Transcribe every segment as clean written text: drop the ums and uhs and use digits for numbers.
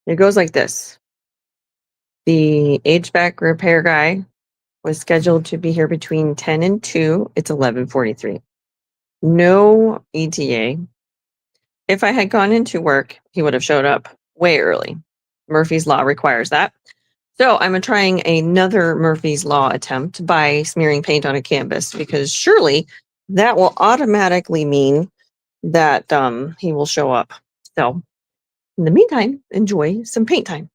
It goes like this. The HVAC repair guy was scheduled to be here between 10 and 2. It's 11:43. No ETA. If I had gone into work, he would have showed up way early. Murphy's Law requires that. So I'm trying another Murphy's Law attempt by smearing paint on a canvas because surely that will automatically mean that he will show up. So in the meantime, enjoy some paint time.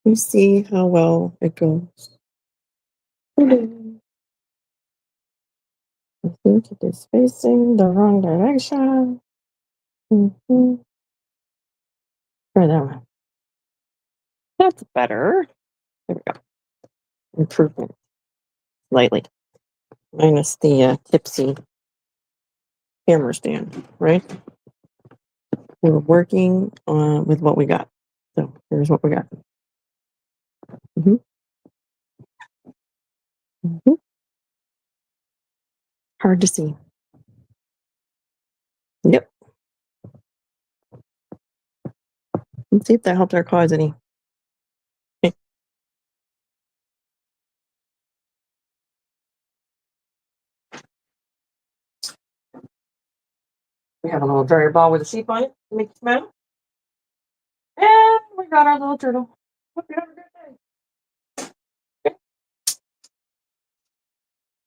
You see how well it goes. I think it is facing the wrong direction. Try that one. That's better. There we go. Improvement. Slightly. Minus the tipsy camera stand, right? We're working on with what we got. So here's what we got. hmm hmm Hard to see. Yep. Let's see if that helped our cause any. Okay. We have a little dryer ball with a sheep on it to make it smell. And we got our little turtle. Hope you have a good day.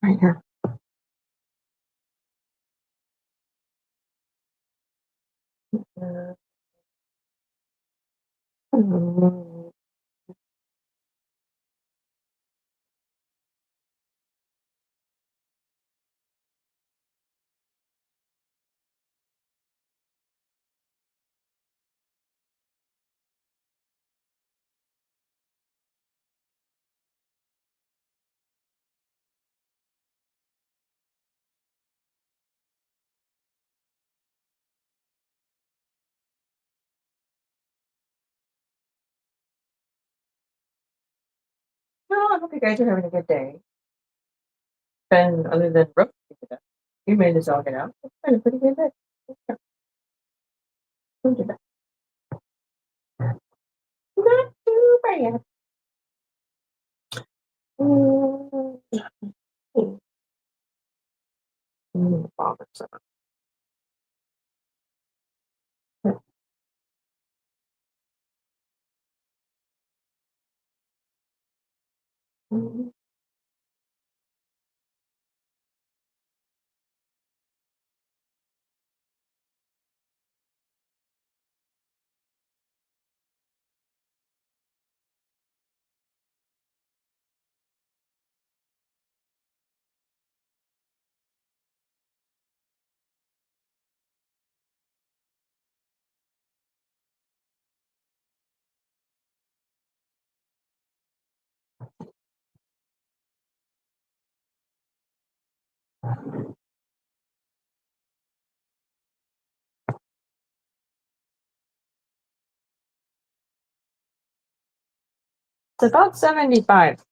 Right here. Well, I hope you guys are having a good day. And other than Brooke, you made this all get out. It's been a pretty good day. Don't do that. Not too bad. Bothersome. It's about 75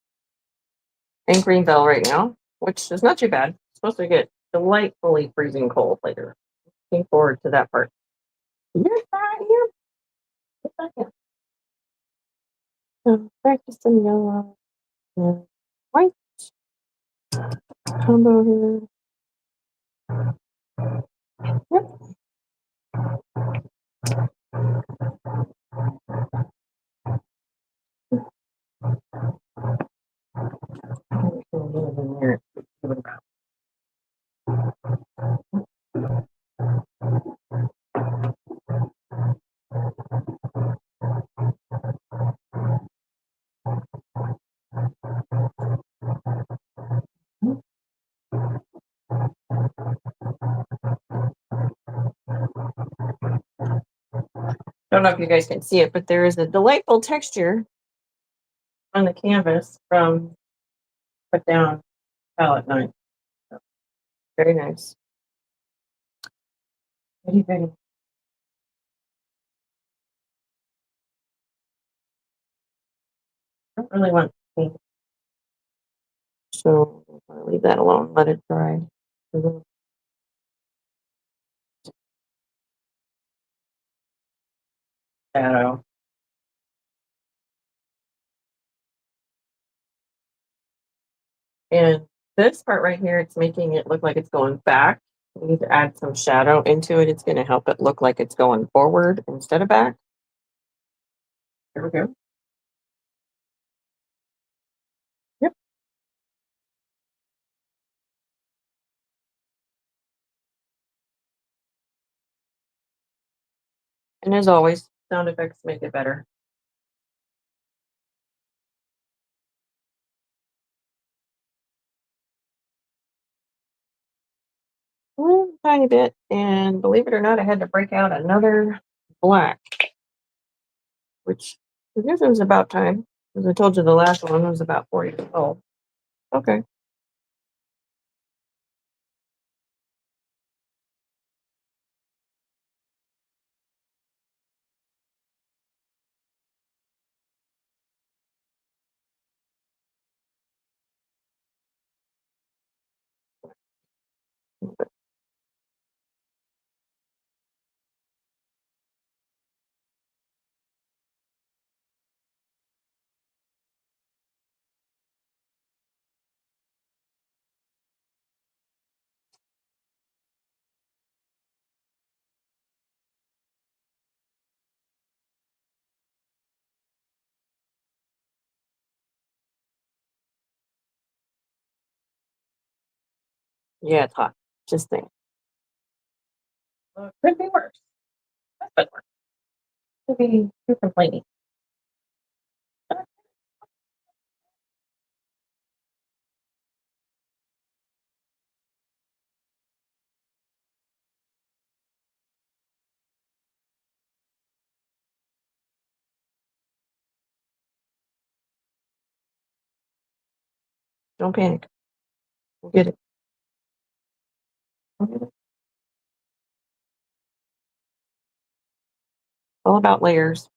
in Greenville right now, which is not too bad. It's supposed to get delightfully freezing cold later. Looking forward to that part. Yes, I am. Yes, I am. Practice some yellow and white combo here. Yep. Don't know if you guys can see it, but there is a delightful texture on the canvas from put down palette knife. So, very nice. Very, very. I don't really want to paint, so I'll leave that alone. Let it dry. A little shadow. And this part right here, it's making it look like it's going back. We need to add some shadow into it. It's going to help it look like it's going forward instead of back. There we go. Yep. And as always, sound effects make it better. A tiny bit. And believe it or not, I had to break out another black, which I guess it was about time. As I told you, the last one was about 4 years old. Okay. Yeah, it's hot. Just think. Could be worse. But worse. Could be too complaining. Don't panic. We'll get it. We'll get it. All about layers.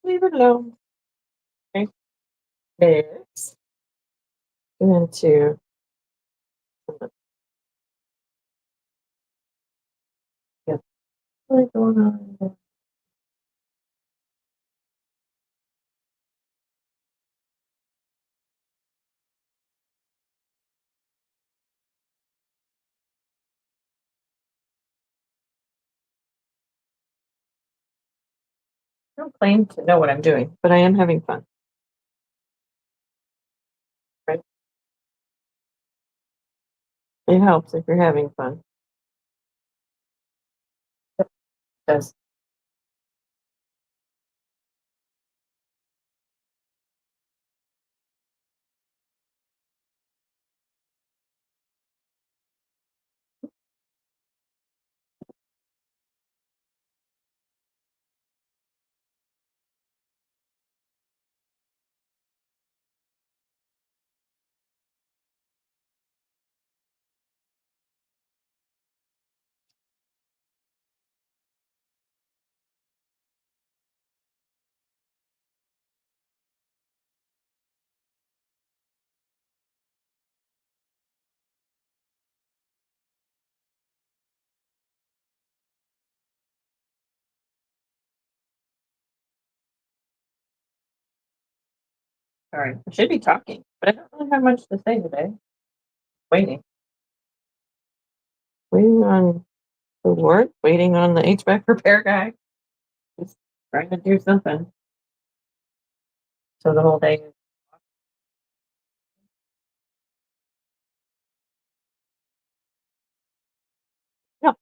Leave it alone. Okay. Next, going to get what's going on. I don't claim to know what I'm doing, but I am having fun. Right? It helps if you're having fun. It does. Sorry. I should be talking, but I don't really have much to say today. Waiting. Waiting on the Lord, waiting on the HVAC repair guy. Just trying to do something. So the whole day. Yeah.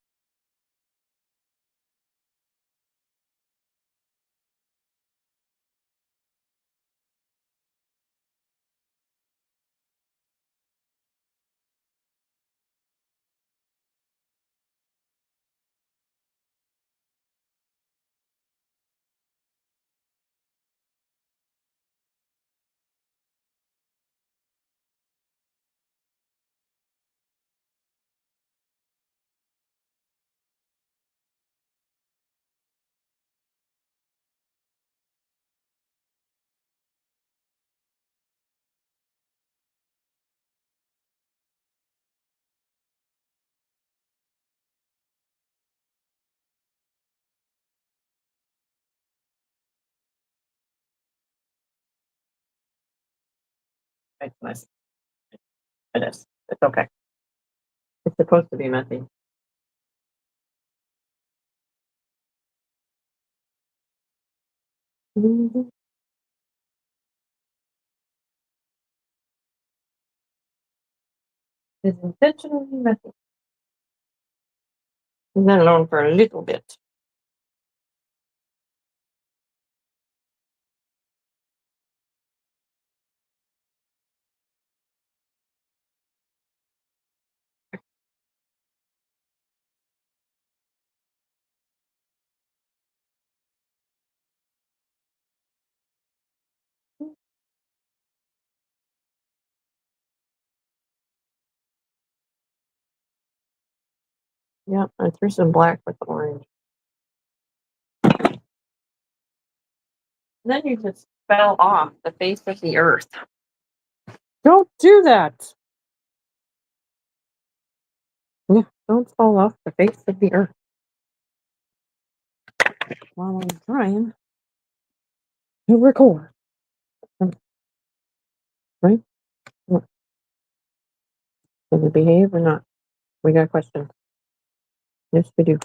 It's nice. It is. It's okay. It's supposed to be messy. Mhm. It's intentionally messy. Leave that alone for a little bit. Yeah, I threw some black with the orange. And then you just fell off the face of the earth. Don't do that. Yeah, don't fall off the face of the earth while I'm trying to record. Right? What, can you behave or not? We got questions. Yes, we do.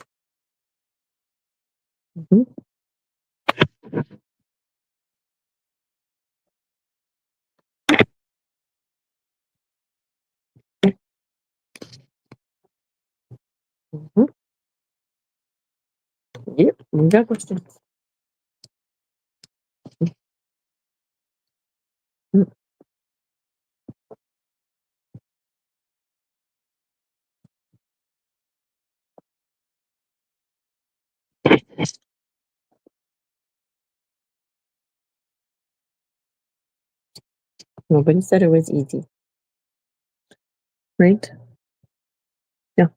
Hmm. Hmm. Yep, we got questions. Mhm. Nobody said it was easy, right? Yeah,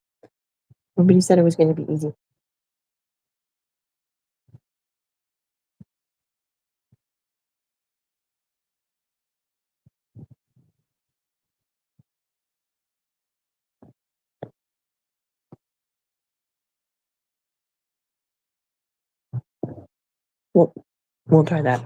nobody said it was going to be easy. Well, we'll try that.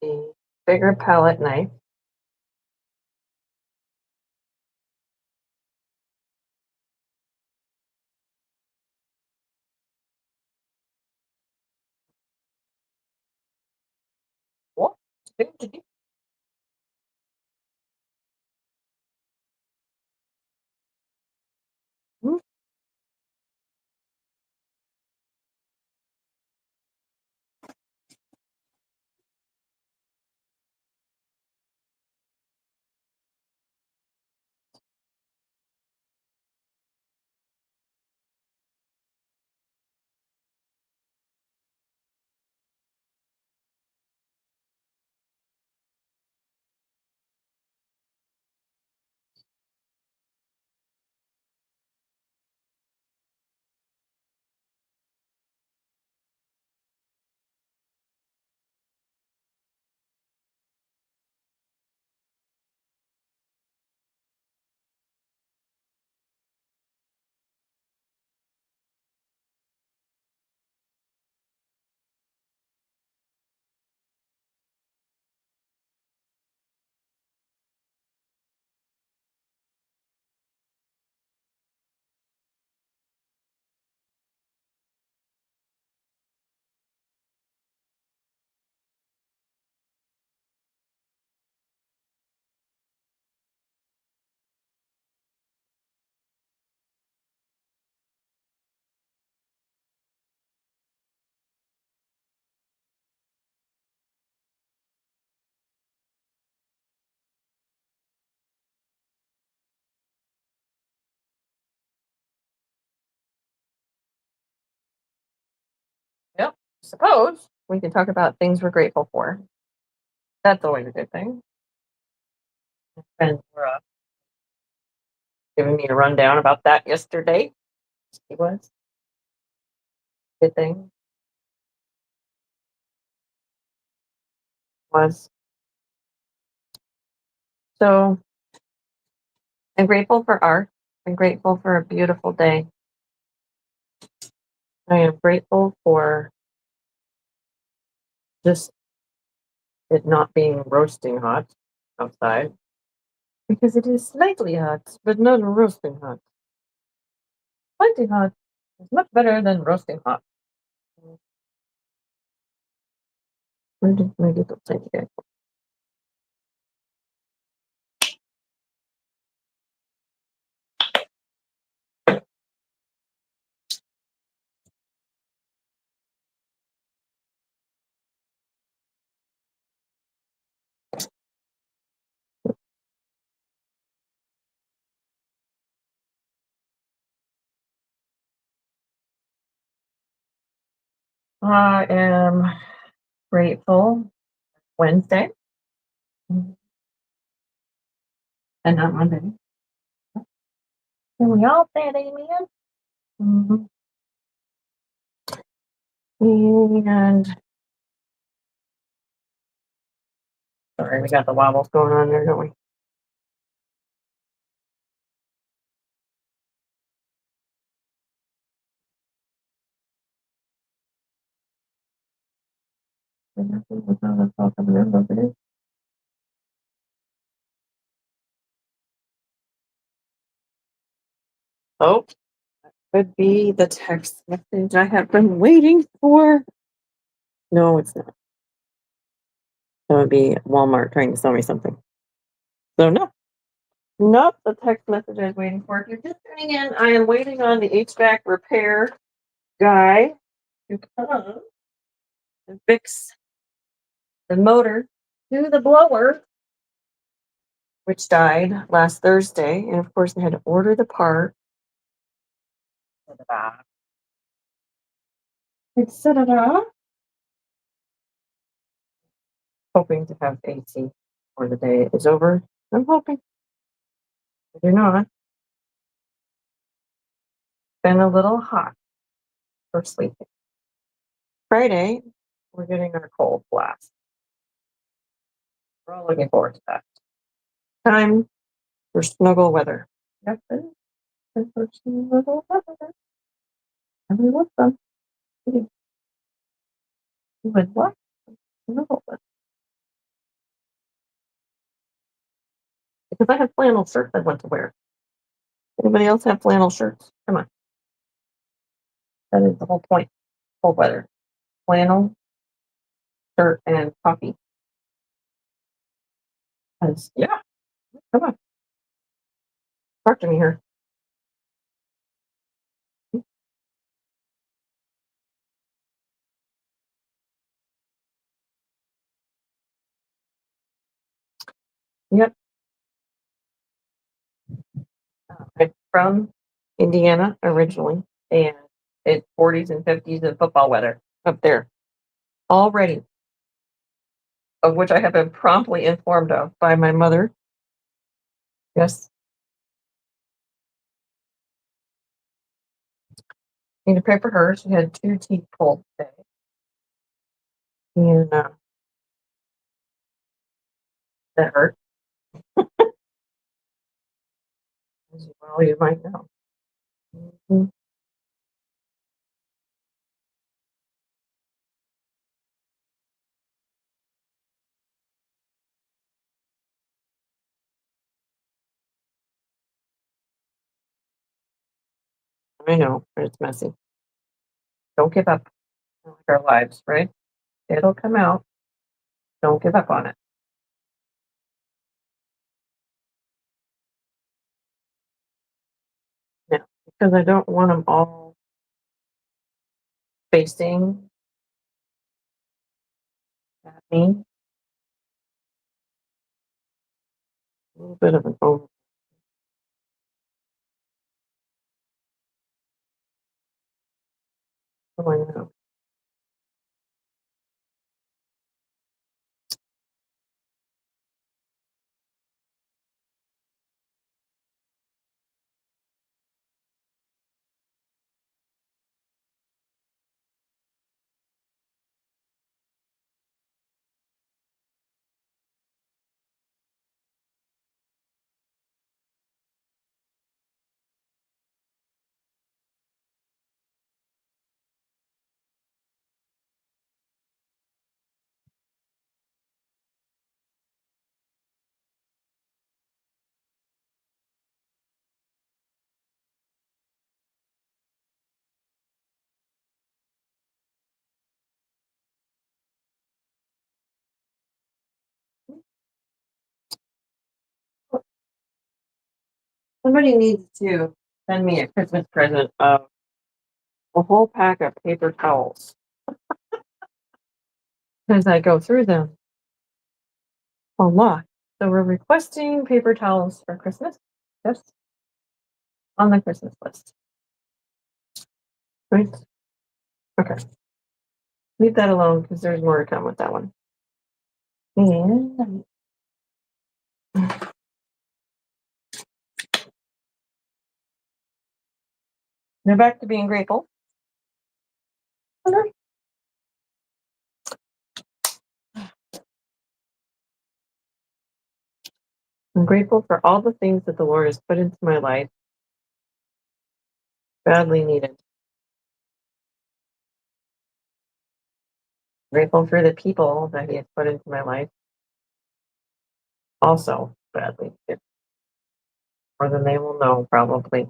a bigger palette knife. What? Yep. Suppose we can talk about things we're grateful for. That's always a good thing. Friends were giving me a rundown about that yesterday. It was a good thing. Was so I'm grateful for art. I'm grateful for a beautiful day. I am grateful for just it not being roasting hot outside because it is slightly hot, but not roasting hot. Plenty hot is much better than roasting hot. Where did my little tiny guy I am grateful Wednesday and not Monday. Can we all say it, amen? Mhm. And sorry, we got the wobbles going on there, don't we? Oh, could be the text message I have been waiting for. No, it's not. That would be Walmart trying to sell me something. So no. Nope, the text message I was waiting for. If you're just tuning in, I am waiting on the HVAC repair guy to come and fix the motor to the blower, which died last Thursday. And of course, I had to order the part, etc. Hoping to have AC before the day is over. I'm hoping. If you're not, been a little hot for sleeping. Friday, we're getting our cold blast. We're all looking forward to that. Time for snuggle weather. Yep, it is. Time for snuggle weather. And we want them. You would what? Snuggle weather. because I have flannel shirts I want to wear. Anybody else have flannel shirts? Come on. That is the whole point. Cold weather. Flannel shirt and coffee. 'Cause, yeah, come on. Talk to me here. Yep. I'm from Indiana originally, and it's 40s and 50s and football weather up there already, of which I have been promptly informed of by my mother. Yes, need to pray for her. She had two teeth pulled today, and that hurt, as well you might know. Mhm. I know, it's messy. Don't give up on our lives, right? It'll come out. Don't give up on it. No, because I don't want them all facing at me. A little bit of an over. Oh, I know. Somebody needs to send me a Christmas present of a whole pack of paper towels because I go through them a lot. So we're requesting paper towels for Christmas. Yes, on the Christmas list. Right? Okay. Leave that alone because there's more to come with that one. And now back to being grateful. Okay. I'm grateful for all the things that the Lord has put into my life, badly needed. Grateful for the people that He has put into my life, also badly needed. More than they will know, probably.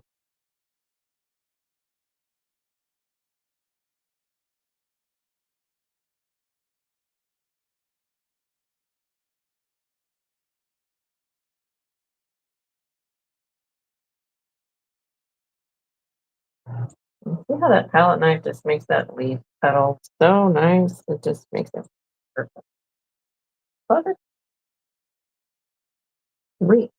See how that palette knife just makes that leaf petal so nice? It just makes it perfect. Love it. Great.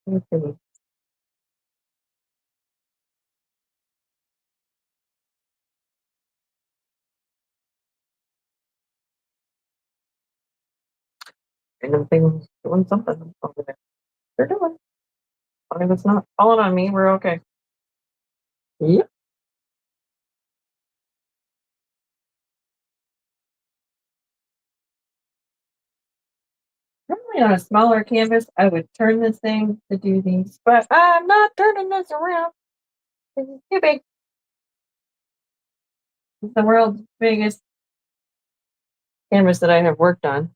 Okay. Random things doing something over there. They're doing. As long as it's not falling on me, we're okay. Yep. Normally on a smaller canvas, I would turn this thing to do these, but I'm not turning this around. It's too big. It's the world's biggest canvas that I have worked on.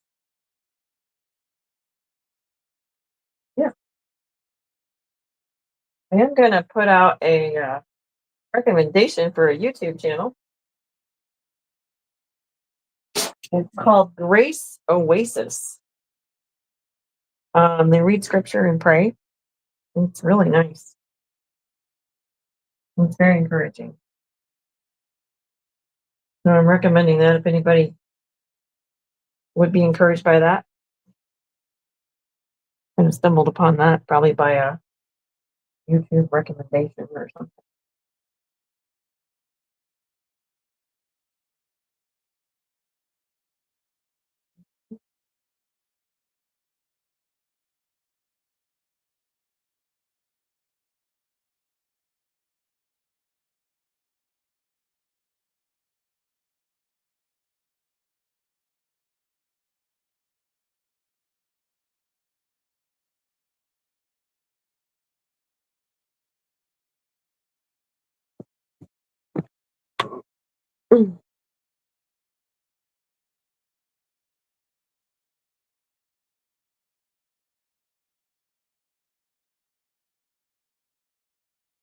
Yeah, I am going to put out a recommendation for a YouTube channel. It's called Grace Oasis. They read scripture and pray. It's really nice. It's very encouraging. So I'm recommending that if anybody would be encouraged by that. Kind of stumbled upon that probably by a YouTube recommendation or something.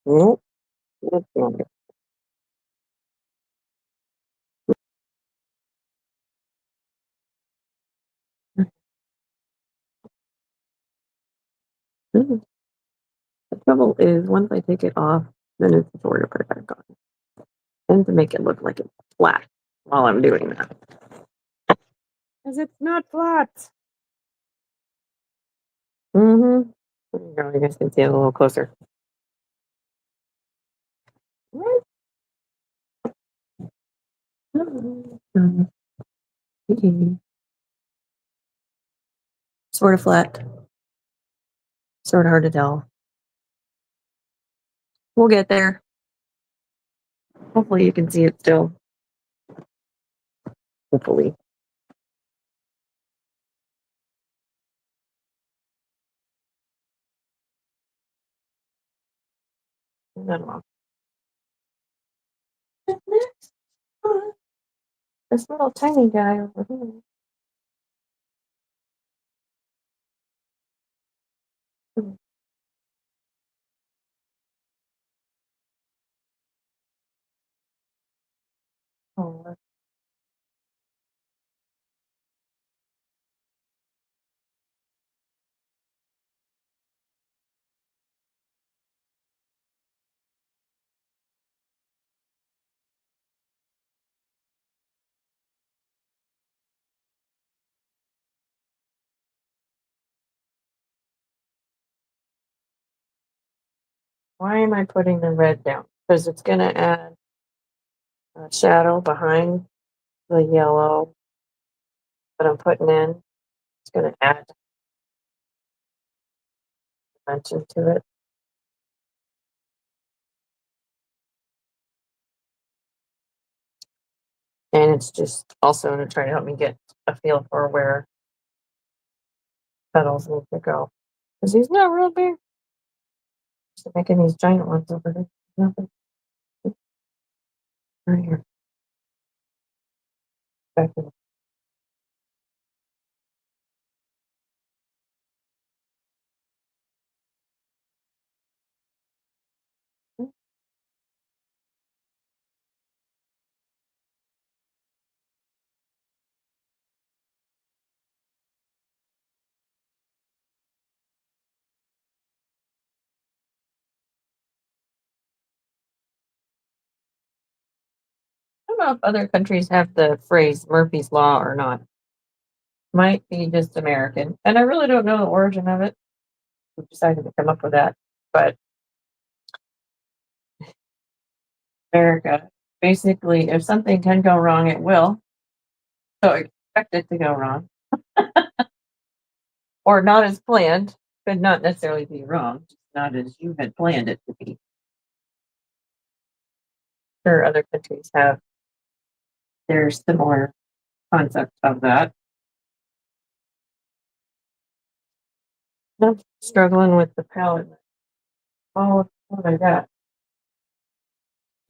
Nope, that's not it. Mhm. The trouble is, once I take it off, then it's a chore to put it back on and to make it look like it's flat while I'm doing that. Because it's not flat. Mm-hmm. There you go. You guys can see it a little closer. Sort of flat, sort of hard to tell. We'll get there. Hopefully you can see it still. Hopefully. I don't know. This little tiny guy over here. Oh, why am I putting the red down? Because it's going to add a shadow behind the yellow that I'm putting in. It's going to add dimension to it. And it's just also to try to help me get a feel for where petals need to go. Because he's not real big. Just making these giant ones over there. Nothing. Right here. Back in. I don't know if other countries have the phrase Murphy's Law or not. Might be just American. And I really don't know the origin of it. We decided to come up with that. But America, basically, if something can go wrong, it will. So expect it to go wrong. Or not as planned. Could not necessarily be wrong, just not as you had planned it to be. Sure, other countries have their similar concept of that. I'm struggling with the palette. Oh, what I got.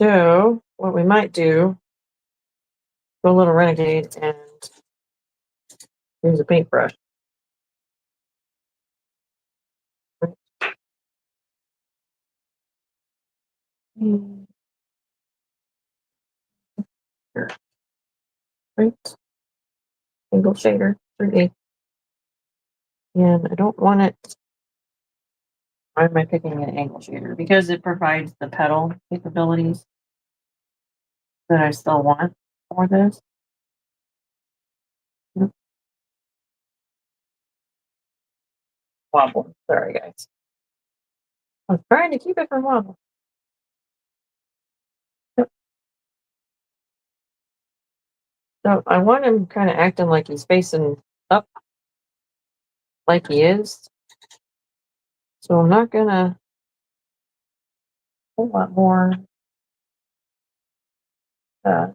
So, what we might do, go a little renegade and Here's a paintbrush. Mm, here, right? Angle shader, 3/8. And I don't want it. Why am I picking an angle shader? Because it provides the pedal capabilities that I still want for this. Yep. Wobble. Sorry, guys. I was trying to keep it from wobble. Yep. So I want him kind of acting like he's facing up, like he is. So I'm not gonna a whole lot more. Uh,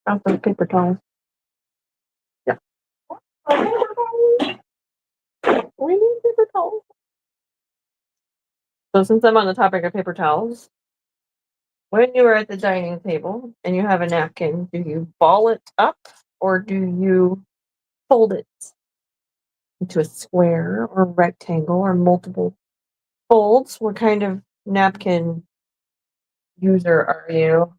Out those paper towels. Yeah. We need paper towels. So since I'm on the topic of paper towels, when you are at the dining table and you have a napkin, do you ball it up or do you fold it into a square or rectangle or multiple folds? What kind of napkin user are you?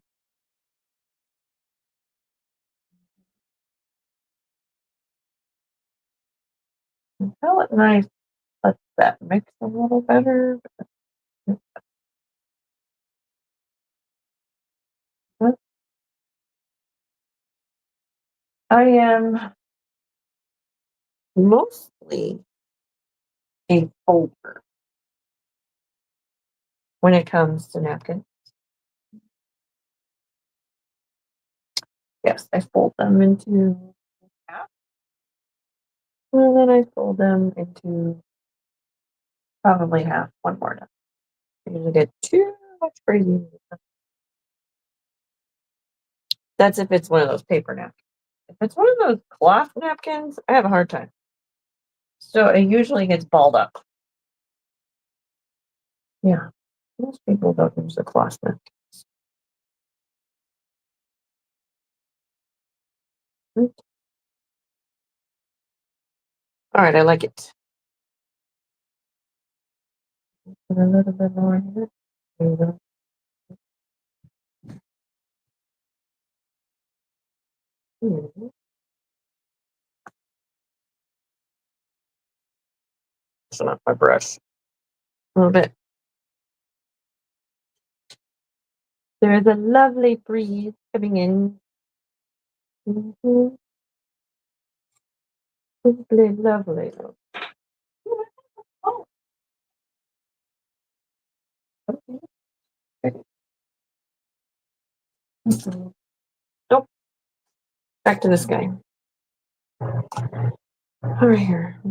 Palette knife lets that mix a little better. But I am mostly a folder when it comes to napkins. Yes, I fold them into half, and then I fold them into probably half one more time. I usually get too much crazy. That's if it's one of those paper napkins. If it's one of those cloth napkins, I have a hard time. So it usually gets balled up. Yeah, most people don't use the cloth napkins. Right. All right, I like it. Put a little bit more here. There you go. So not my brush. A little bit. There is a lovely breeze coming in. Mhm. Simply lovely. Oh, okay. Mhm. Nope. Back to this guy. All right, here.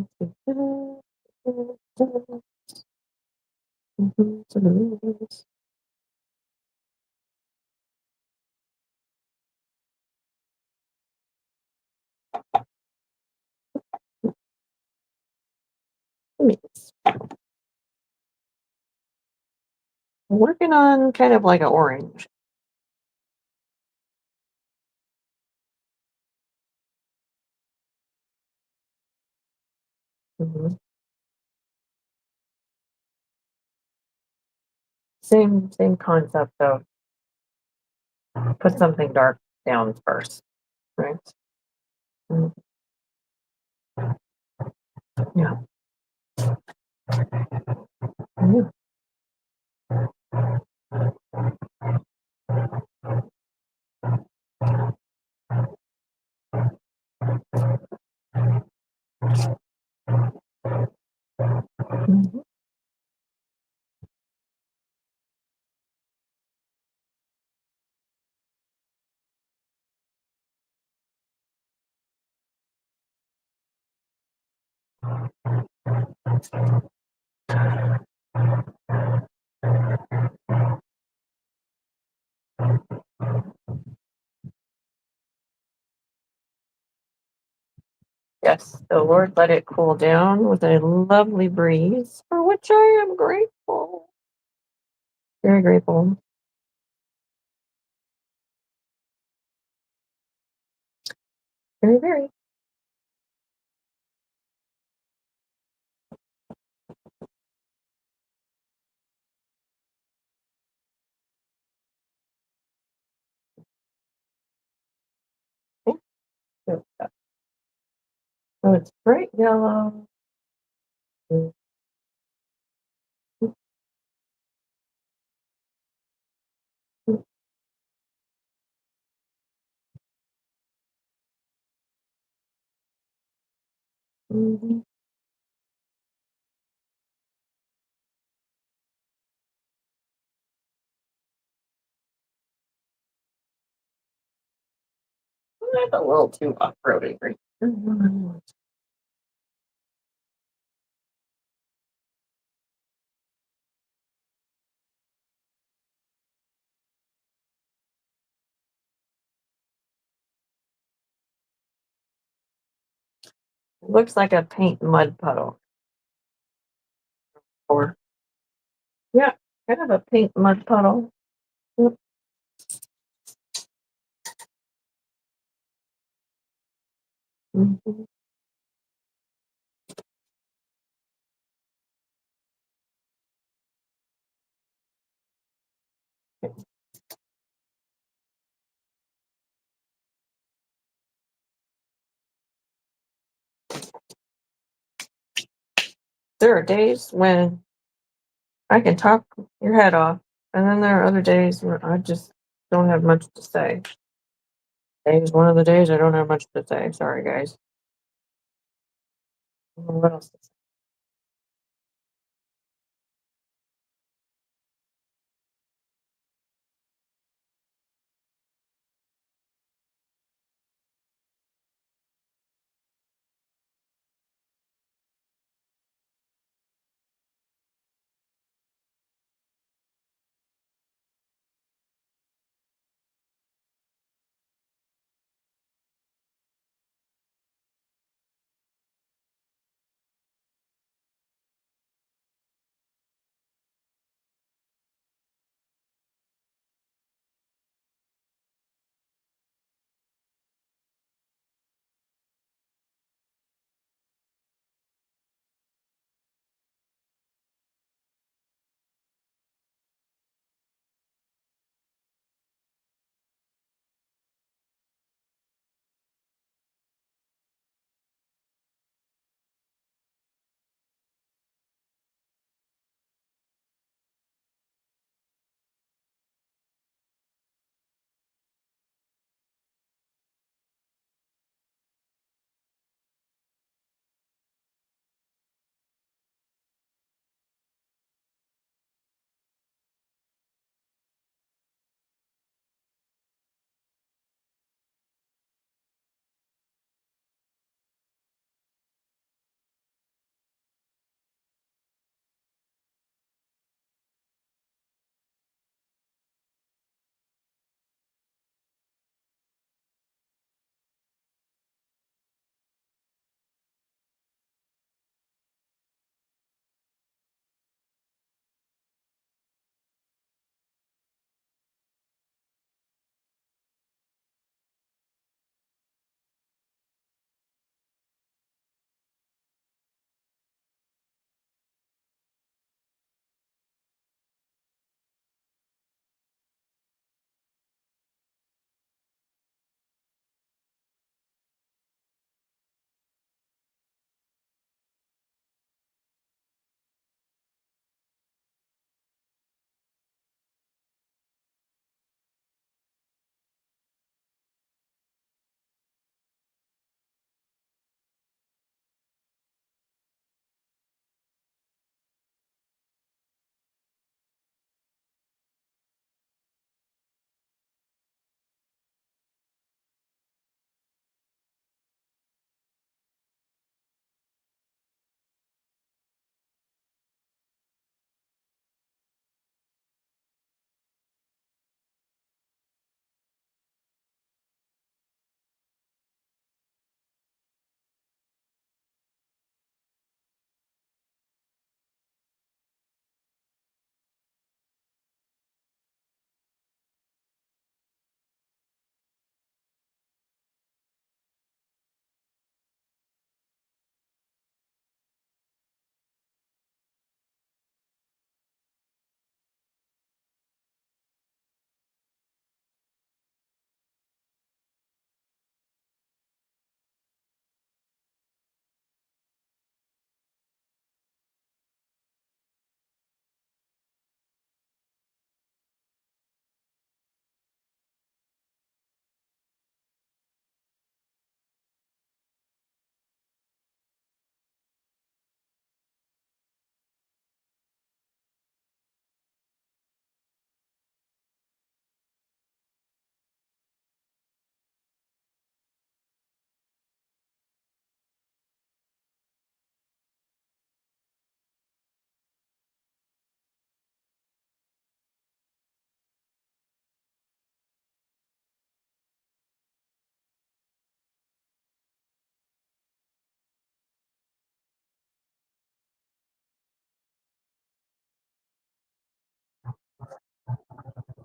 Working on kind of like an orange. Mhm. Same concept of put something dark down first, right? Mhm. Yeah. Yeah. Mhm. Yes, the Lord let it cool down with a lovely breeze, for which I am grateful. Very grateful. Very, very. Thank you. So it's bright yellow. Mhm. Mhm. That's a little too off-roady for you. Mhm. It looks like a paint mud puddle. Or yeah, kind of a pink mud puddle. Yep. Mhm. There are days when I can talk your head off, and then there are other days where I just don't have much to say. Today is one of the days I don't have much to say. Sorry, guys. I don't know what else to say.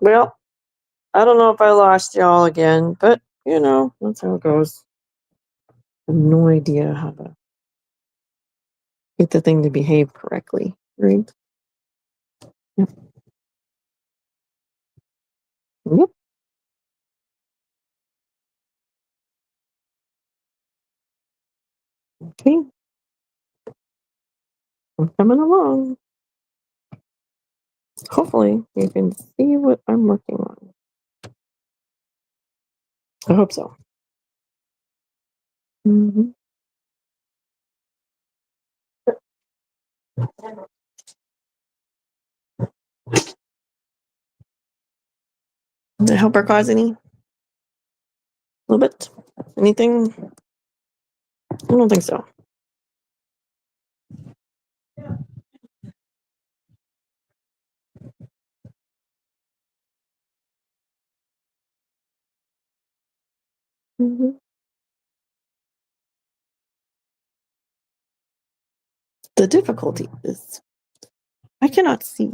Well, I don't know if I lost y'all again, but that's how it goes. I have no idea how to get the thing to behave correctly, right? Yep. Yep. Okay. I'm coming along. Hopefully, you can see what I'm working on. I hope so. Hmm. Did it help or cause any? A little bit? Anything? I don't think so. Hmm. The difficulty is I cannot see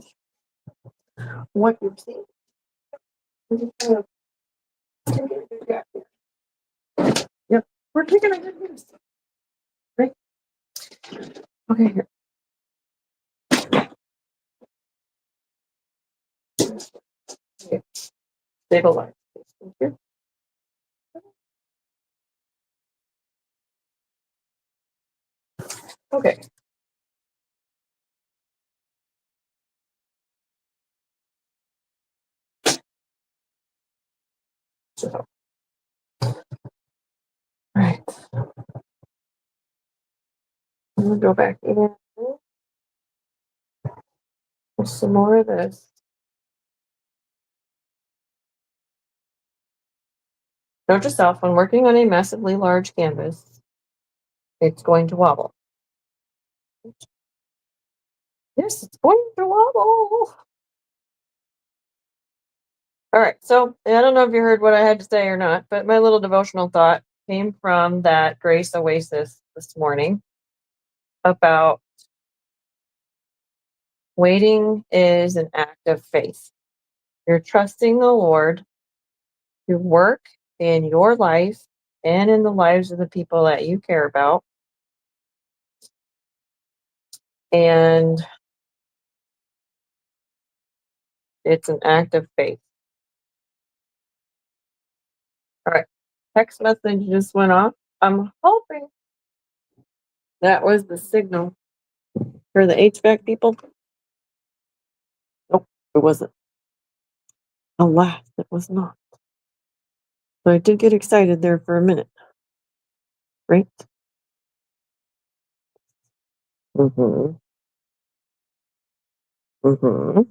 what you're seeing. Yep, we're taking a good news. Right? Okay, here. Okay. Stabilize. Thank you. Okay. So, right. I'm gonna go back in with some more of this. Note yourself when working on a massively large canvas, it's going to wobble. Yes, it's going to wobble. All right. So I don't know if you heard what I had to say or not, but my little devotional thought came from that Grace Oasis this morning about waiting is an act of faith. You're trusting the Lord to work in your life and in the lives of the people that you care about. And it's an act of faith. All right. Text message just went off. I'm hoping that was the signal for the HVAC people. Nope, it wasn't. Alas, it was not. So I did get excited there for a minute, right? Mm-hmm. Mm-hmm.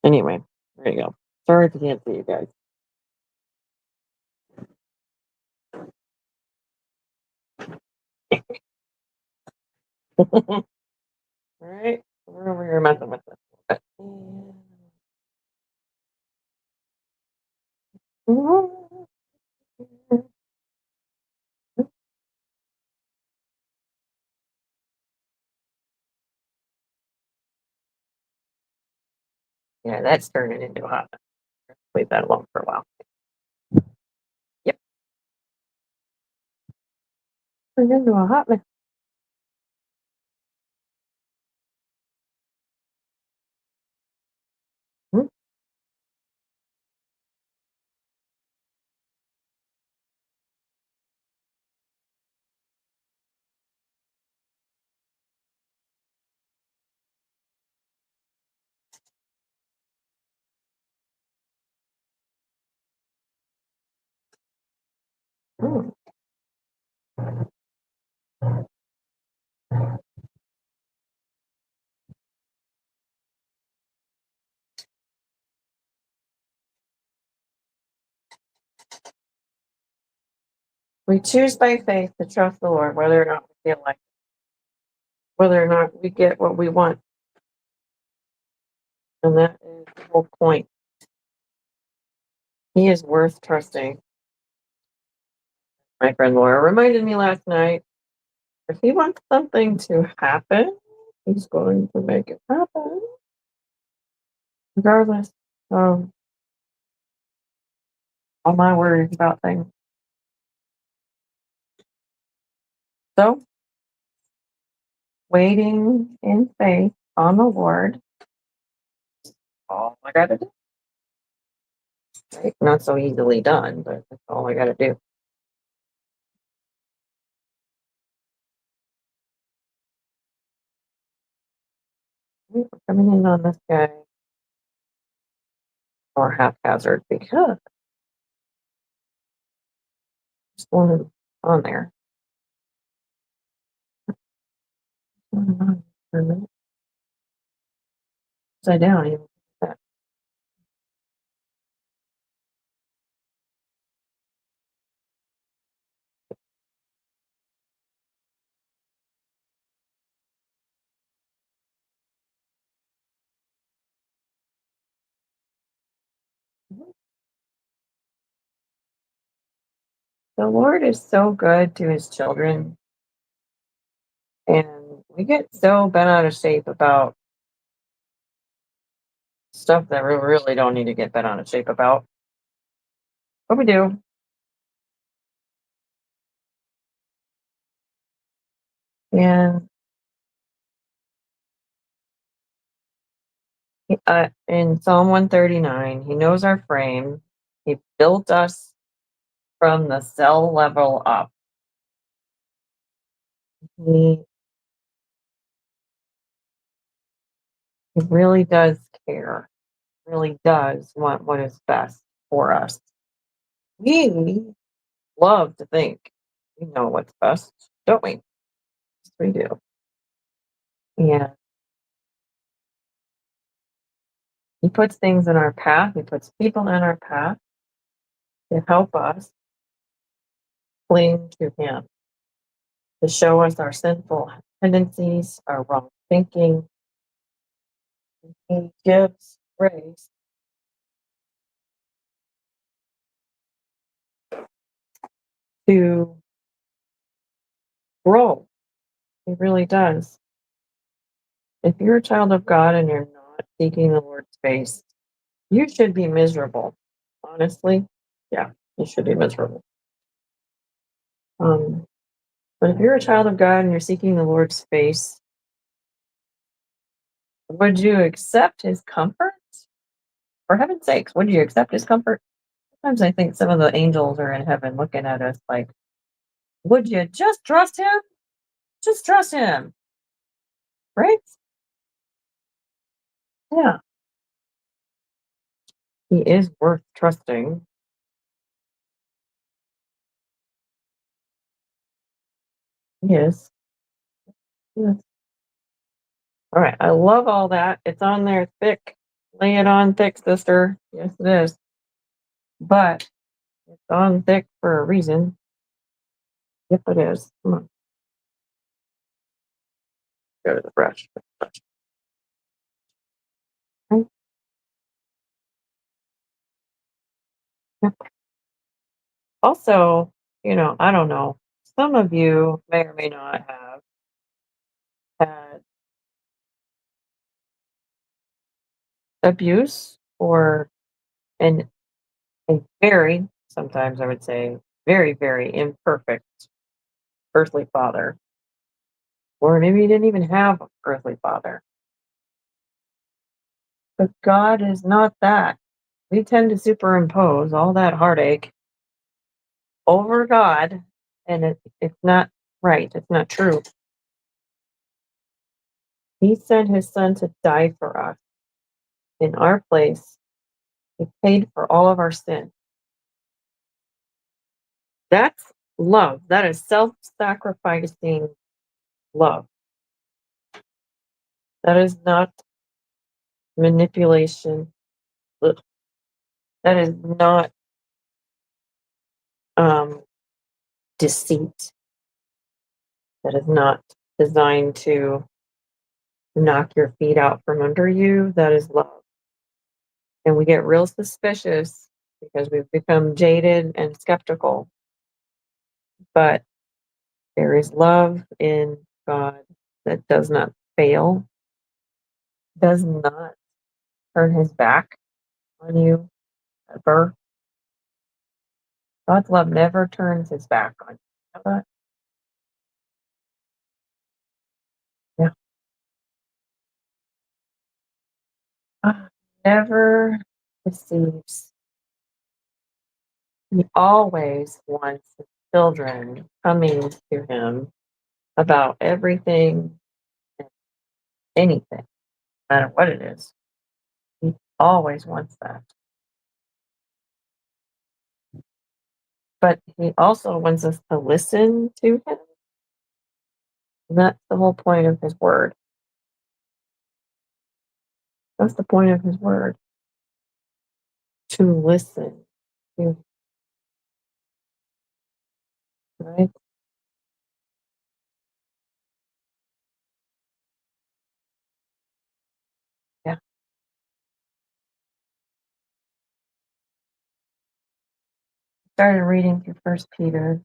Anyway, there you go. Sorry if I can't see you guys. All right, we're over here messing with this. Yeah, that's turning into a hot mess. Leave that alone for a while. Yep, turned into a hot mess. Hmm. Hmm. We choose by faith to trust the Lord, whether or not we feel like it, whether or not we get what we want. And that is the whole point. He is worth trusting. My friend Laura reminded me last night If he wants something to happen, he's going to make it happen, regardless of all my worries about things. So, waiting in faith on the Lord, all I gotta do. Right? Not so easily done, but that's all I gotta do. We're coming in on this guy or haphazard because there's one on there. What's going on for a minute? Upside down, even. That. The Lord is so good to his children, and we get so bent out of shape about stuff that we really don't need to get bent out of shape about. But we do. And in Psalm 139, he knows our frame. He built us from the cell level up. He, he really does care, really does want what is best for us. We love to think we know what's best, don't we? Yes, we do. And he puts things in our path, he puts people in our path to help us cling to him, to show us our sinful tendencies, our wrong thinking. He gives grace to grow. He really does. If you're a child of God and you're not seeking the Lord's face, you should be miserable. Honestly, yeah, you should be miserable. Um, but if you're a child of God and you're seeking the Lord's face, would you accept his comfort? For heaven's sakes, would you accept his comfort? Sometimes I think some of the angels are in heaven looking at us like, would you just trust him? Just trust him, right? Yeah, he is worth trusting. He is. Yes. All right. I love all that. It's on there thick. Lay it on thick, sister. Yes, it is. But it's on thick for a reason. Yep, it is. Come on. Go to the brush. Okay. Yep. Also, I don't know. Some of you may or may not have had abuse or an a very, sometimes I would say, very, very imperfect earthly father. Or maybe you didn't even have an earthly father. But God is not that. We tend to superimpose all that heartache over God, and it's not right. It's not true. He sent his son to die for us in our place. He paid for all of our sin. That's love. That is self sacrificing love. That is not manipulation. Ugh. That is not um, deceit. That is not designed to knock your feet out from under you. That is love. And we get real suspicious because we've become jaded and skeptical. But There is love in God that does not fail, does not turn his back on you ever. God's love never turns his back on you. How about yeah. Never deceives. He always wants his children coming to him about everything and anything, no matter what it is. He always wants that. But he also wants us to listen to him. And that's the whole point of his word. That's the point of his word. To listen to, right? Yeah. Started reading through First Peter,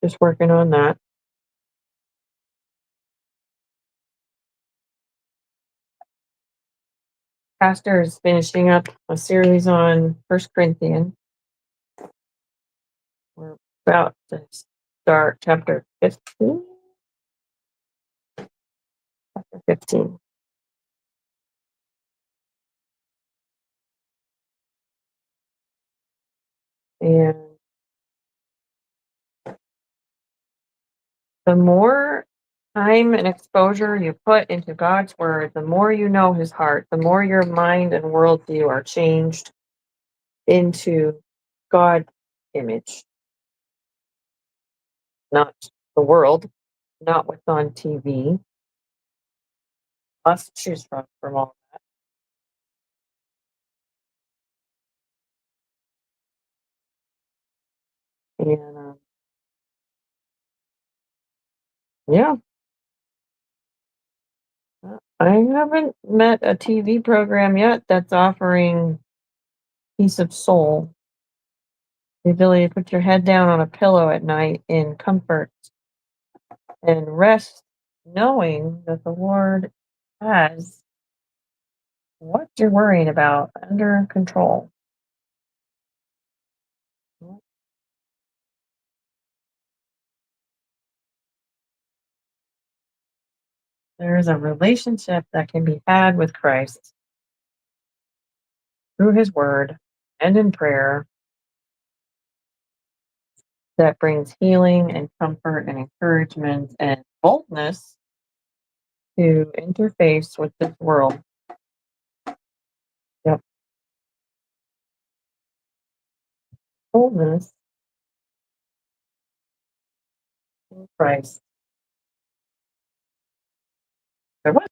just working on that. Pastor is finishing up a series on First Corinthians. We're about to start chapter 15. Chapter 15. And the more time and exposure you put into God's word, the more you know his heart, the more your mind and worldview are changed into God image, not the world, not what's on TV. Lots to choose from all. And yeah, I haven't met a TV program yet that's offering peace of soul, the ability to put your head down on a pillow at night in comfort and rest, knowing that the Lord has what you're worrying about under control. There's a relationship that can be had with Christ through his word and in prayer that brings healing and comfort and encouragement and boldness to interface with this world. Yep, boldness in Christ. There was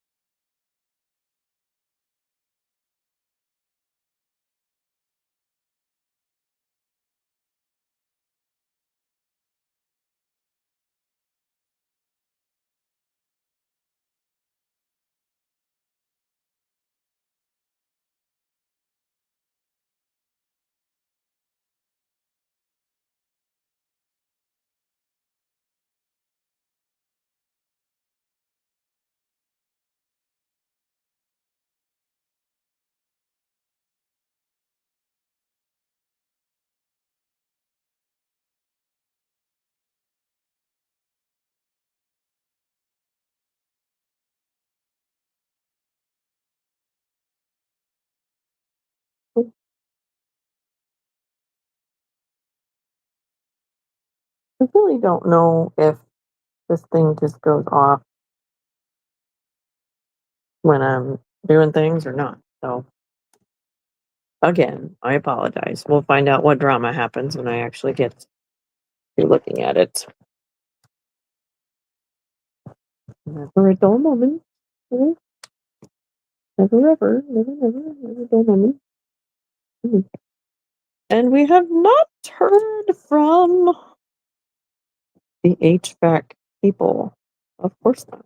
I really don't know if this thing just goes off when I'm doing things or not. So again, I apologize. We'll find out what drama happens when I actually get to looking at it. Never a dull moment. Mhm. Never ever, never a dull moment. Mhm. And we have not heard from the HVAC people. Of course not.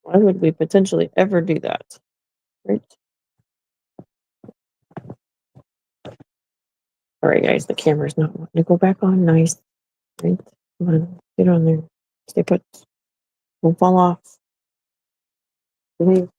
Why would we potentially ever do that? Right? All right, guys, the camera's not wanting to go back on. Nice. Right. Come on, get on there. Stay put. Don't fall off. Leave.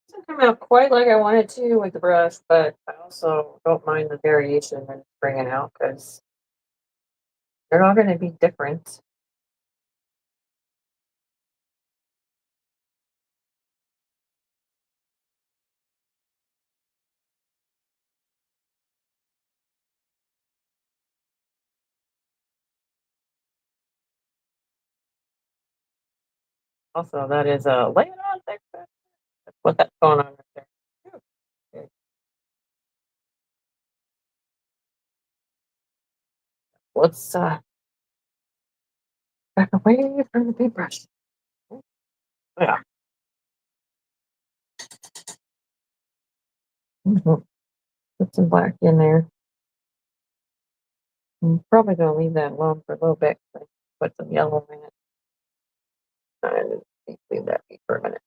Doesn't come out quite like I wanted to with the brush, but I also don't mind the variation when it's bringing out because they're all going to be different. Also, that is a lay it on thick. That's what that's going on right there. Okay. Let's back away from the paintbrush. Yeah. Put some black in there. I'm probably gonna leave that alone for a little bit. Put some yellow in it. And leave that be for a minute.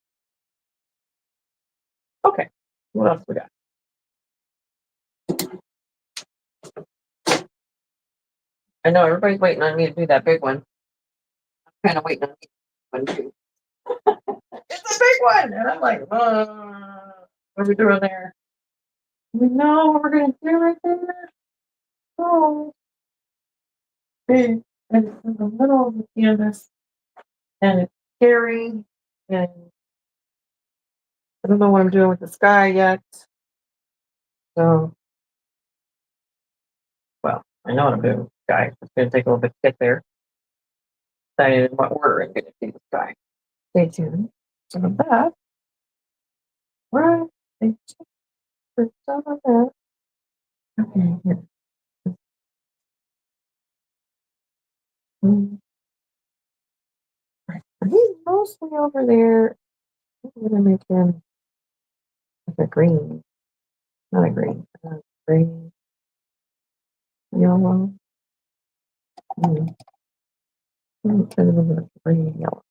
Okay. What else we got? I know everybody's waiting on me to do that big one. I'm kind of waiting on this one too. It's a big one, and I'm like, what are we doing there? We know what we're gonna do right there. Oh, big, and it's in the middle of the canvas, and it's scary, and I don't know what I'm doing with the sky yet. So, well, I know what I'm doing with the sky. It's gonna take a little bit to get there. Decided in what order I'm gonna see the sky. Stay tuned. Some of that. Right. Stay tuned for some of that. Okay, here. Mm, right. He's mostly over there. I'm gonna make him like a green. Not a green. Green, yellow. Mm. Kind of a little green, yellow.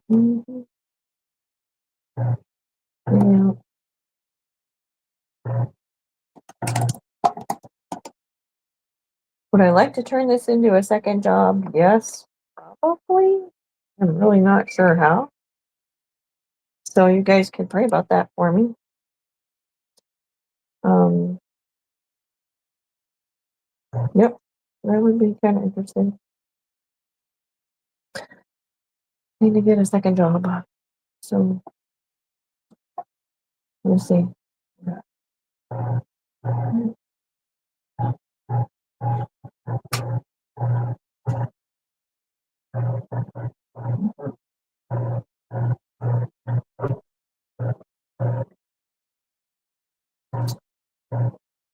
Mhm. Yeah. Would I like to turn this into a second job? Yes, probably. I'm really not sure how. So you guys can pray about that for me. Um, yep, that would be kind of interesting. Need to get a second job. So we'll see.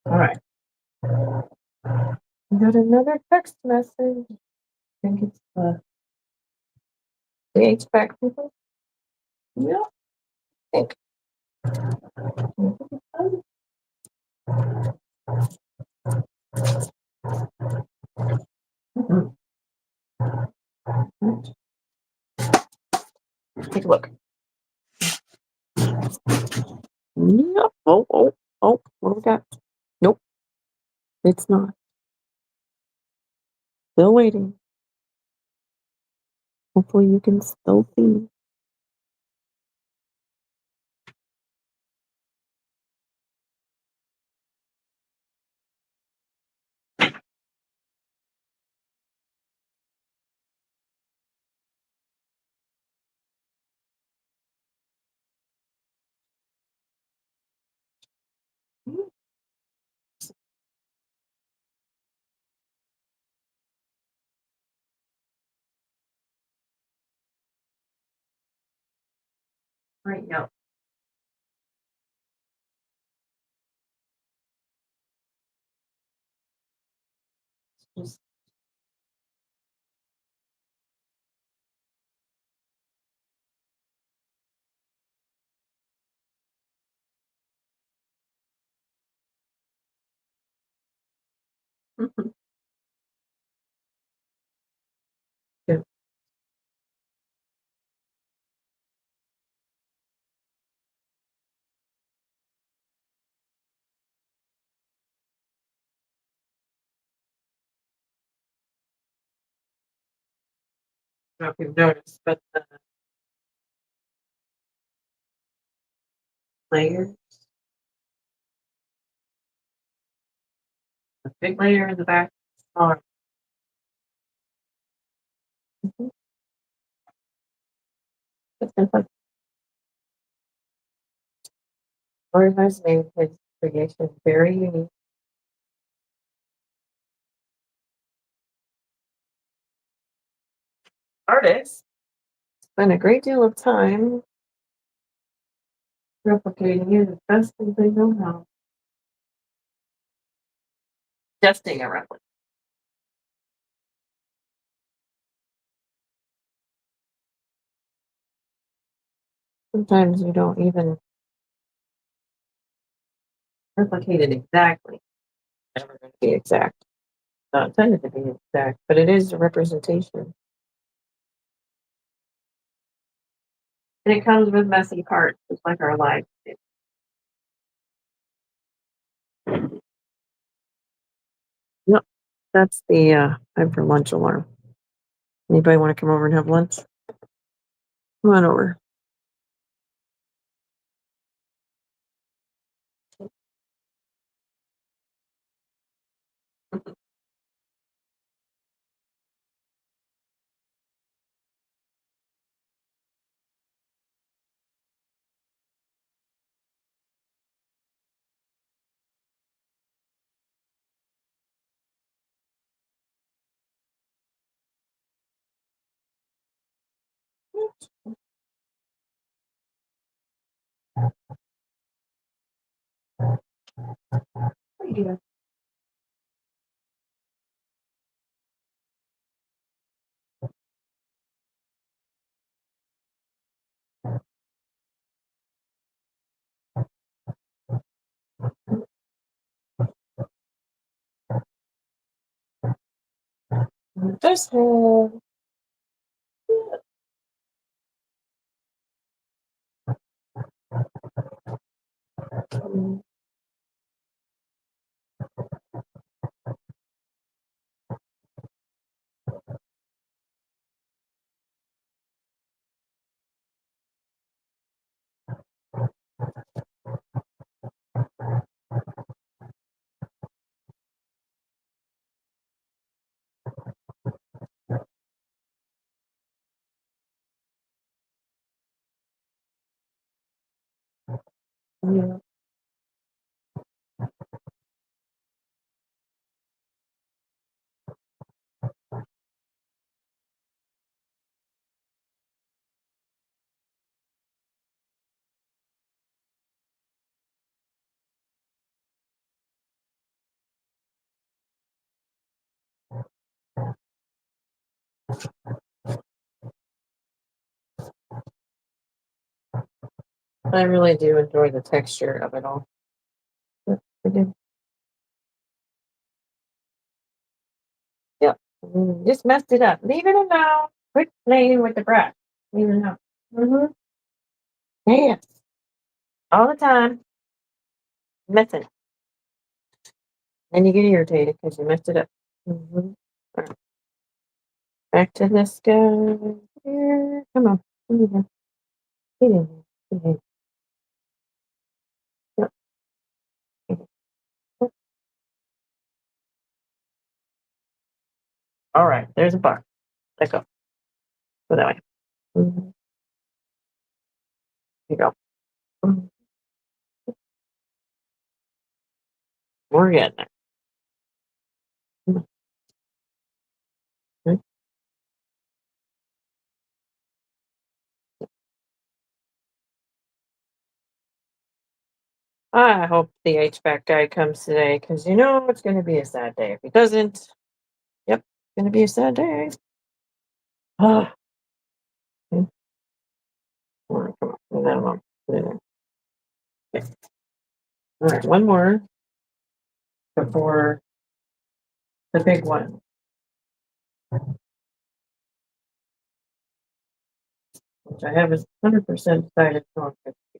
All right. We got another text message. I think it's the HVAC people. Yeah, I think. Mhm. Take a look. Yep. Oh, what do we got? Nope, it's not. Still waiting. Hopefully you can still see. Right, yeah. Just good. I don't know if you've noticed, but the layer, the big layer in the back, smaller. Mhm. It's been fun. Organized made his creation very unique. Artist spent a great deal of time replicating it as best as they know how. Testing a replica. Sometimes you don't even replicate it exactly. Never going to be exact. Not intended to be exact, but it is a representation. And it comes with messy parts, just like our lives do. Yep. That's the time for lunch alarm. Anybody want to come over and have lunch? Come on over. What are you doing? Just yeah. I really do enjoy the texture of it all. Yep, I do. Yep. Just messed it up. Leave it alone. Quit playing with the brush. Leave it alone. Mm-hmm. Yes. All the time. Messing. And you get irritated because you messed it up. Mm-hmm. Back to this guy here. Come on. Get in here. Get in here. Get in here. Yep. Yep. All right. There's a bar. Let go. Go that way. Mhm. Here you go. Mhm. We're getting there. Mhm. Mhm. I hope the HVAC guy comes today because you know it's going to be a sad day if he doesn't. Yep, going to be a sad day. Ah, come on, come on. Put that on. Put it in. Okay. All right, one more before the big one, which I haven't 100% decided on.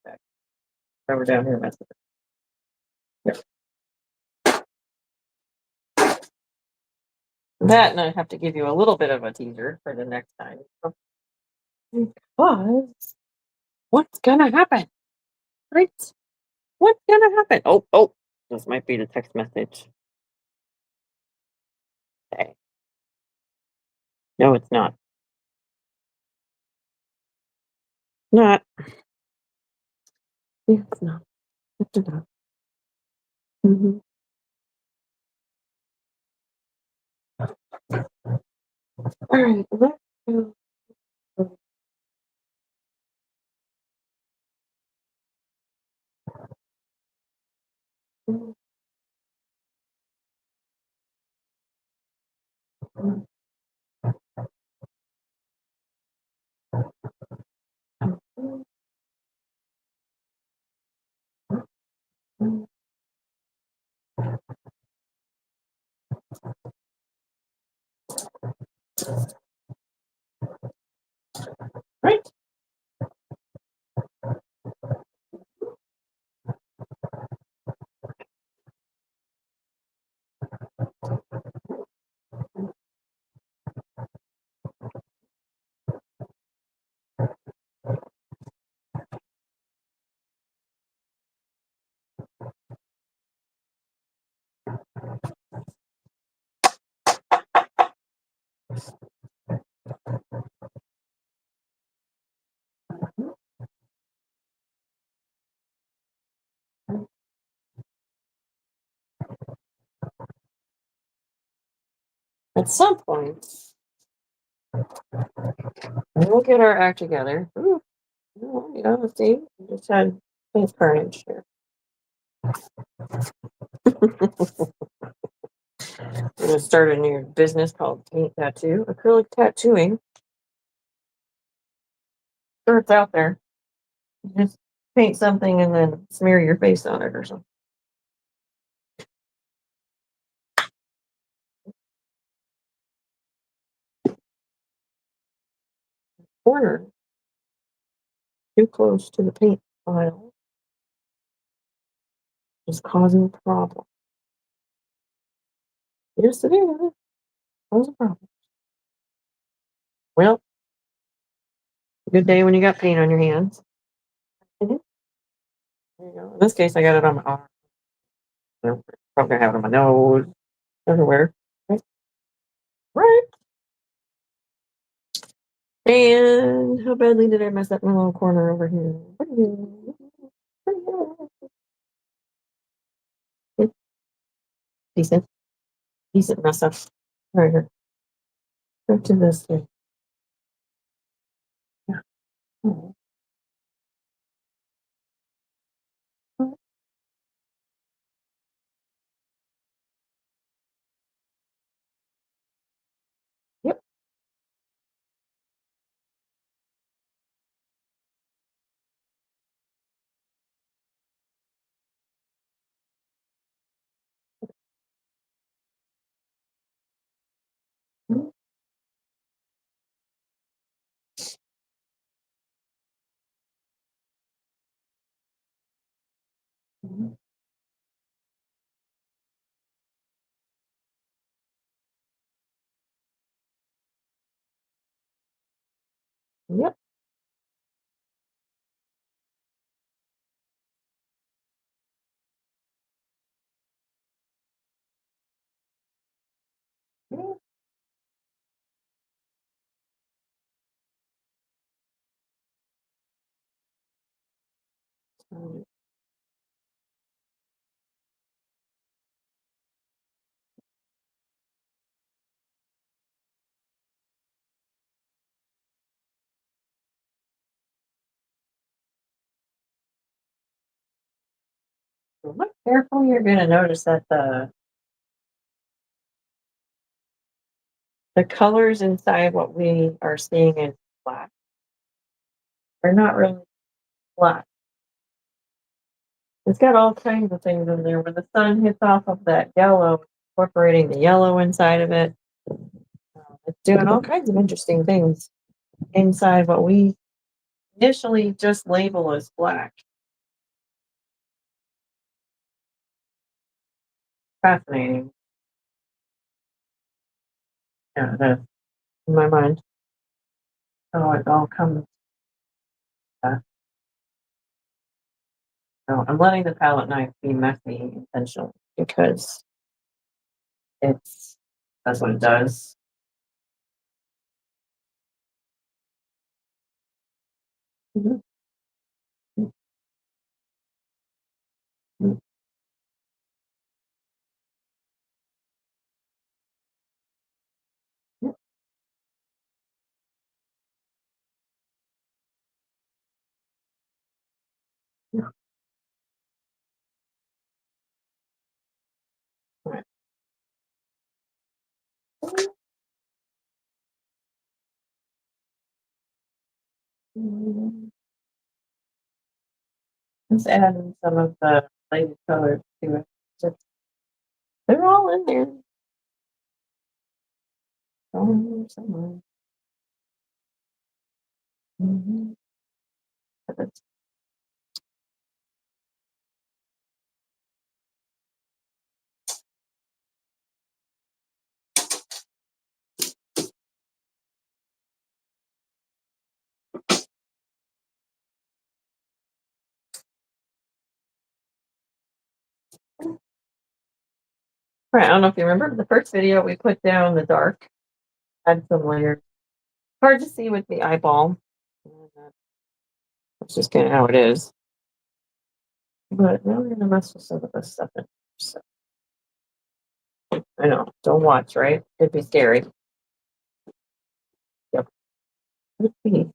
Back over down here. That's it. That, and I have to give you a little bit of a teaser for the next time. Because what's gonna happen? Right? What's gonna happen? Oh, oh, this might be the text message. Okay. No, it's not. Not. It's not. It's not. Mhm. All right. Let's go. Right. At some point, we'll get our act together. Ooh, you know, see, we just had face carnage here. I'm gonna start a new business called Paint Tattoo, acrylic tattooing. Sure, it's out there. You just paint something and then smear your face on it or something. Corner too close to the paint pile is causing problems. Yes, it is. Causing problems. Well, good day when you got paint on your hands. Mhm. There you go. In this case, I got it on my arm. Probably have it on my nose, everywhere. Right. Right. And how badly did I mess up my little corner over here? Decent. Decent mess up. Right here. Go to this way. Yeah. Oh. Yep. Mhm. Yep. Yep. Look careful, you're gonna notice that the colors inside what we are seeing is black. They're not really black. It's got all kinds of things in there. When the sun hits off of that yellow, incorporating the yellow inside of it, it's doing all kinds of interesting things inside what we initially just label as black. Fascinating. Yeah, that in my mind. Oh, it all comes. So I'm letting the palette knife be messy intentionally because that's what it does. Mhm. Mhm. Yeah, yeah, right. Mhm. Let's add in some of the light colors to it. Just, they're all in there. All in there somewhere. Mhm. But it's right. I don't know if you remember the first video we put down the dark, had some layers. Hard to see with the eyeball. That's just kind of how it is. But now we're gonna mess with some of this stuff in. So I know. Don't watch, right? It'd be scary. Yep. Could be.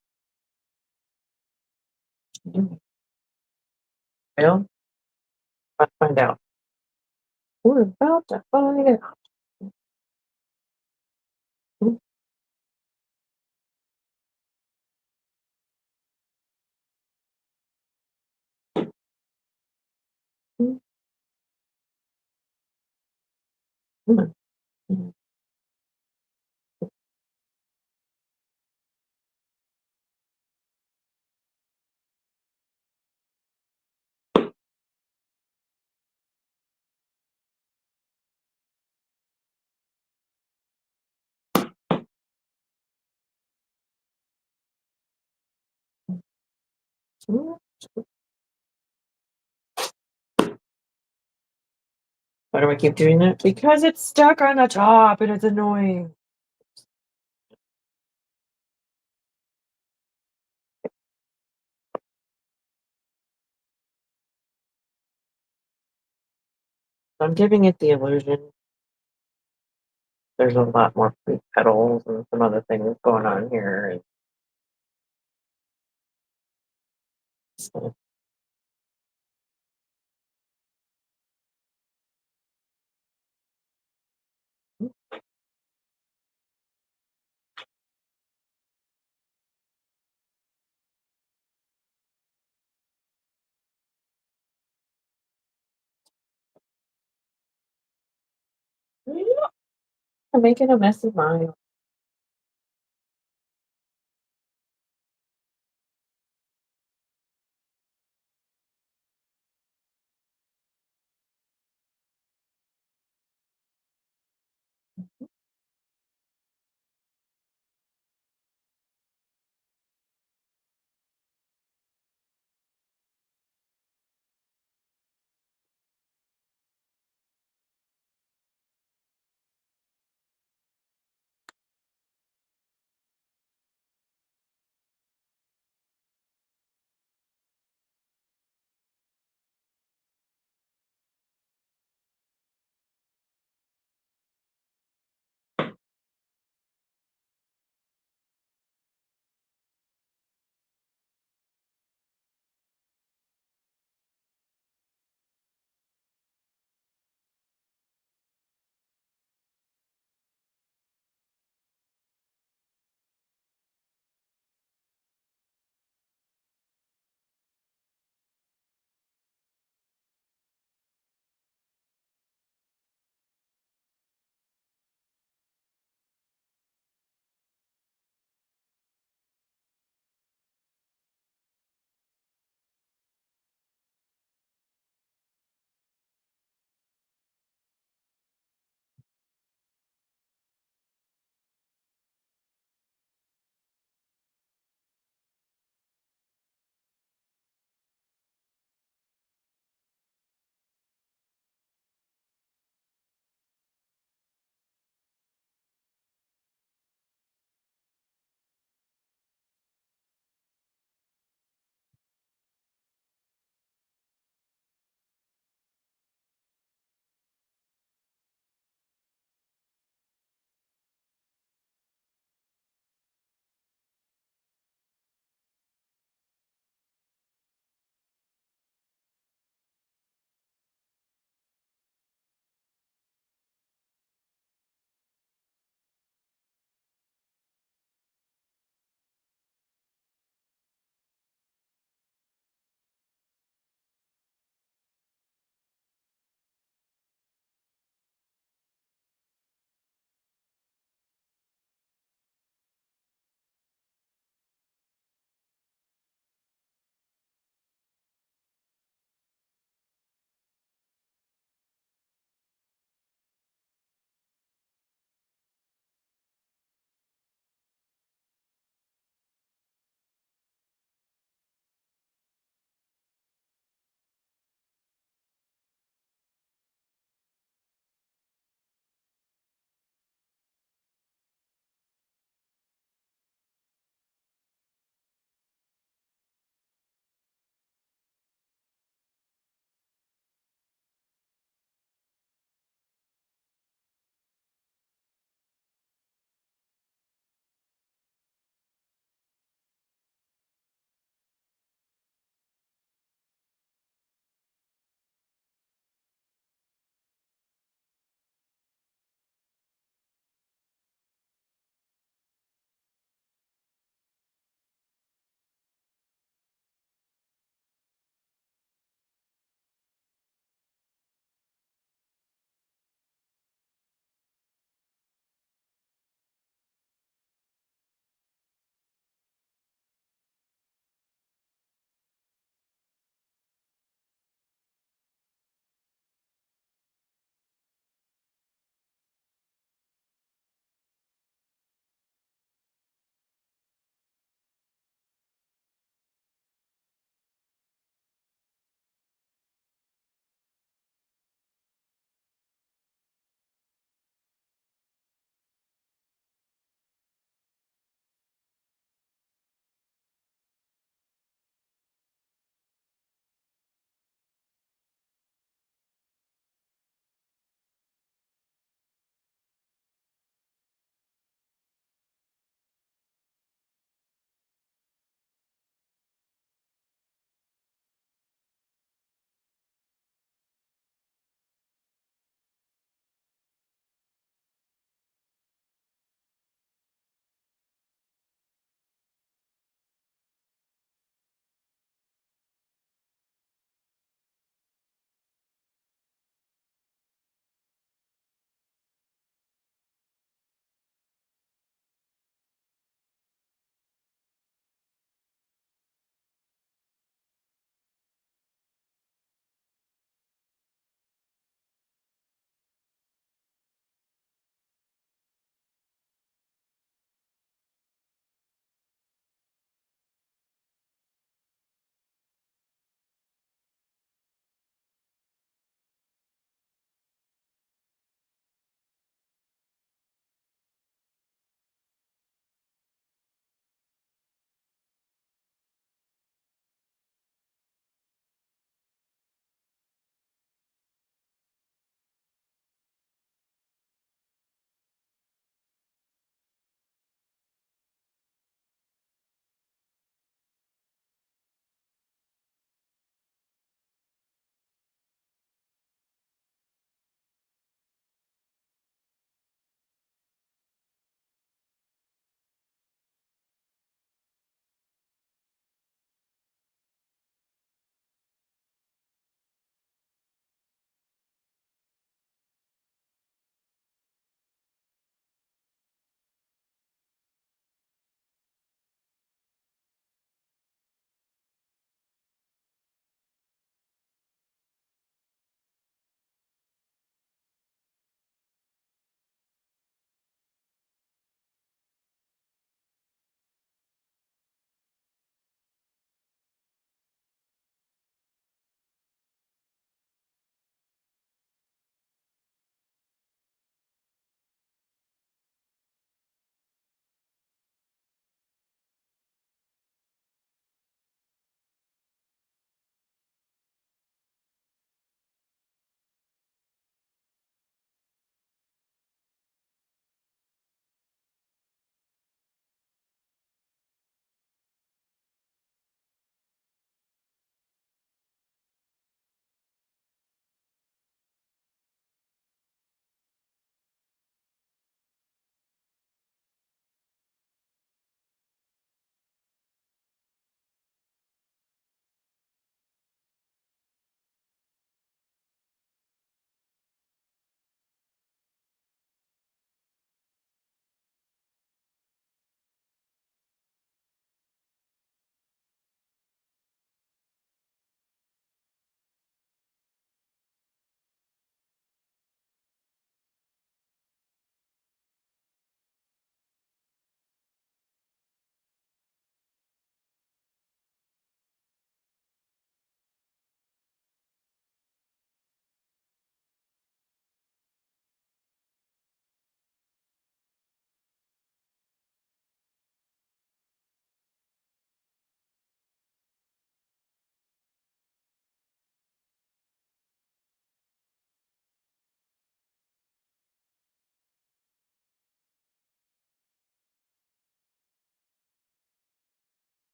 Well, let's find out. We're about to find out. Mm, mm, mm, mm. Mm. Why do I keep doing that? Because it's stuck on the top and it's annoying. I'm giving it the illusion. There's a lot more fruit petals and some other things going on here. And so, yeah, I'm making a messy mind.